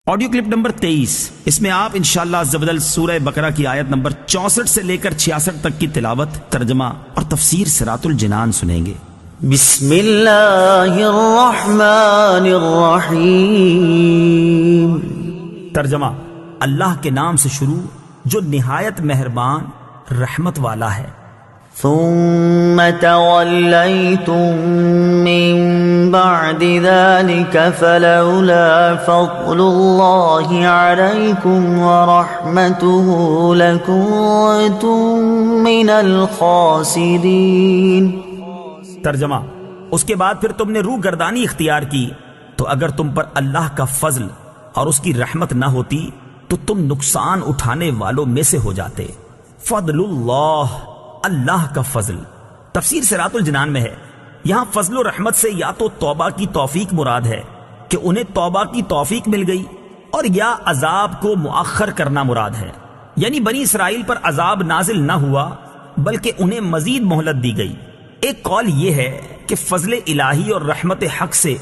Audio clip number 23، اس میں آپ انشاءاللہ عز و جل سورہ بقرہ کی آیت نمبر 64 سے لے کر 66 تک کی تلاوت، ترجمہ اور تفسیر صراط الجنان سنیں گے۔ بسم اللہ الرحمن الرحیم۔ ترجمہ: اللہ کے نام سے شروع جو نہایت مہربان رحمت والا ہے۔ ثم تولیتم من بعد ذلك فلولا فضل اللہ علیکم ورحمته لکنتم من الخاسرین۔ ترجمہ: اس کے بعد پھر تم نے روح گردانی اختیار کی تو اگر تم پر اللہ کا فضل اور اس کی رحمت نہ ہوتی تو تم نقصان اٹھانے والوں میں سے ہو جاتے۔ فضل اللہ، اللہ کا فضل، تفسیر صراط الجنان میں ہے۔ یہاں فضل و رحمت سے یا تو توبہ کی توفیق مراد ہے کہ انہیں توبہ کی توفیق مل گئی، اور یا عذاب کو مؤخر کرنا مراد ہے، یعنی بنی اسرائیل پر عذاب نازل نہ ہوا بلکہ انہیں مزید مہلت دی گئی۔ ایک قول یہ ہے کہ فضل الہی اور رحمت حق سے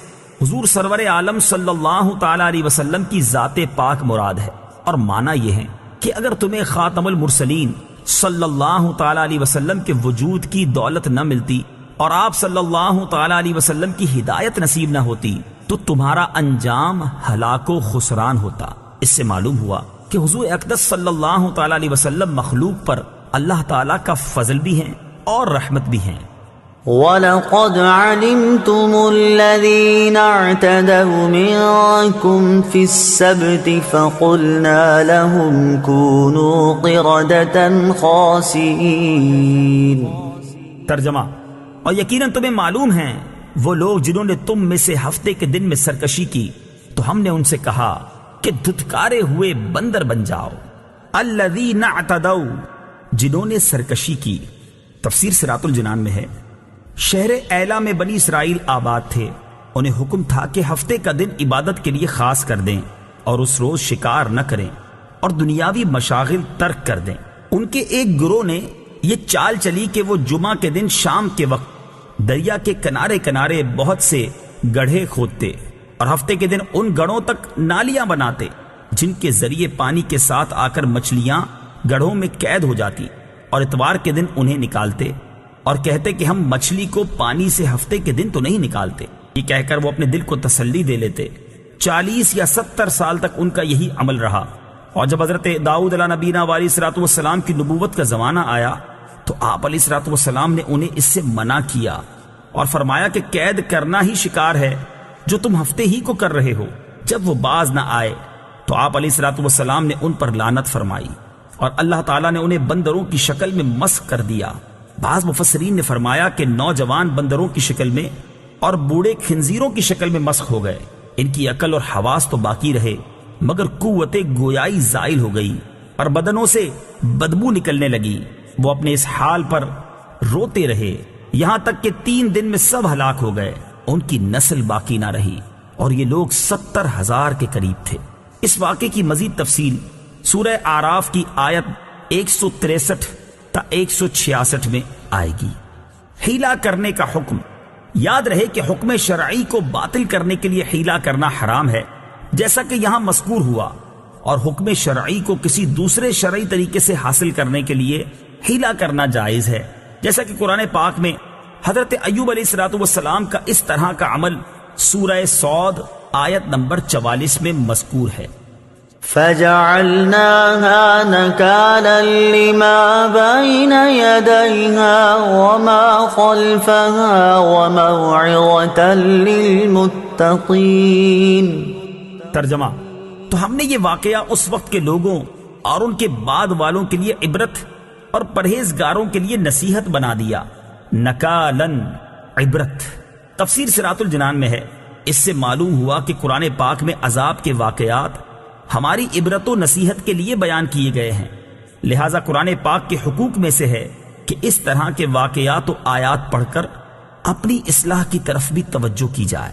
حضور سرور عالم صلی اللہ تعالی علیہ وسلم کی ذات پاک مراد ہے، اور معنی یہ ہے کہ اگر تمہیں خاتم المرسلین صلی اللہ تعالی علیہ وسلم کے وجود کی دولت نہ ملتی اور آپ صلی اللہ تعالی علیہ وسلم کی ہدایت نصیب نہ ہوتی تو تمہارا انجام ہلاک و خسران ہوتا۔ اس سے معلوم ہوا کہ حضور اقدس صلی اللہ تعالی علیہ وسلم مخلوق پر اللہ تعالی کا فضل بھی ہیں اور رحمت بھی ہیں۔ وَلَقَدْ عَلِمْتُمُ الَّذِينَ اعْتَدَوْا مِنْكُمْ فِي السَّبْتِ فَقُلْنَا لَهُمْ كُونُوا قِرَدَةً خَاسِئِينَ۔ ترجمہ: اور یقیناً تمہیں معلوم ہیں وہ لوگ جنہوں نے تم میں سے ہفتے کے دن میں سرکشی کی تو ہم نے ان سے کہا کہ دھتکارے ہوئے بندر بن جاؤ۔ الَّذِينَ اعْتَدَوْا، جنہوں نے سرکشی کی۔ تفسیر صراط الجنان میں ہے، شہر ایلا میں بنی اسرائیل آباد تھے، انہیں حکم تھا کہ ہفتے کا دن عبادت کے لیے خاص کر دیں اور اس روز شکار نہ کریں اور دنیاوی مشاغل ترک کر دیں۔ ان کے ایک گروہ نے یہ چال چلی کہ وہ جمعہ کے دن شام کے وقت دریا کے کنارے کنارے بہت سے گڑھے کھودتے اور ہفتے کے دن ان گڑھوں تک نالیاں بناتے جن کے ذریعے پانی کے ساتھ آ کر مچھلیاں گڑھوں میں قید ہو جاتی، اور اتوار کے دن انہیں نکالتے اور کہتے کہ ہم مچھلی کو پانی سے ہفتے کے دن تو نہیں نکالتے۔ یہ کہہ کر وہ اپنے دل کو تسلی دے لیتے۔ 40 یا 70 سال تک ان کا یہی عمل رہا، اور جب حضرت داؤد علیہ نبینا علیہ الصلوۃ والسلام کی نبوت کا زمانہ آیا تو آپ علیہ الصلوۃ والسلام نے انہیں اس سے منع کیا اور فرمایا کہ قید کرنا ہی شکار ہے جو تم ہفتے ہی کو کر رہے ہو۔ جب وہ باز نہ آئے تو آپ علیہ الصلوۃ والسلام نے ان پر لعنت فرمائی اور اللہ تعالیٰ نے انہیں بندروں کی شکل میں مسخ کر دیا۔ بعض مفسرین نے فرمایا کہ نوجوان بندروں کی شکل میں اور بوڑھے خنزیروں کی شکل میں مسخ ہو گئے۔ ان کی عقل اور حواس تو باقی رہے مگر قوت گویائی زائل ہو گئی اور بدنوں سے بدبو نکلنے لگی۔ وہ اپنے اس حال پر روتے رہے یہاں تک کہ 3 دن میں سب ہلاک ہو گئے، ان کی نسل باقی نہ رہی، اور یہ لوگ 70,000 کے قریب تھے۔ اس واقعے کی مزید تفصیل سورہ اعراف کی آیت 163 تا 166 میں آئے گی۔ حیلہ کرنے کا حکم۔ یاد رہے کہ حکم شرعی کو باطل کرنے کے لیے حیلہ کرنا حرام ہے، جیسا کہ یہاں مذکور ہوا، اور حکم شرعی کو کسی دوسرے شرعی طریقے سے حاصل کرنے کے لیے حیلہ کرنا جائز ہے، جیسا کہ قرآن پاک میں حضرت ایوب علیہ الصلوۃ والسلام کا اس طرح کا عمل سورہ صاد آیت نمبر 44 میں مذکور ہے۔ فَجَعَلْنَاهَا نَكَالًا لِمَا بَيْنَ يَدَيْهَا وَمَا خَلْفَهَا وَمَوْعِظَةً لِلْمُتَّقِينَ۔ ترجمہ: تو ہم نے یہ واقعہ اس وقت کے لوگوں اور ان کے بعد والوں کے لیے عبرت اور پرہیزگاروں کے لیے نصیحت بنا دیا۔ نکالن، عبرت۔ تفسیر صراط الجنان میں ہے، اس سے معلوم ہوا کہ قرآن پاک میں عذاب کے واقعات ہماری عبرت و نصیحت کے لیے بیان کیے گئے ہیں، لہٰذا قرآن پاک کے حقوق میں سے ہے کہ اس طرح کے واقعات و آیات پڑھ کر اپنی اصلاح کی طرف بھی توجہ کی جائے۔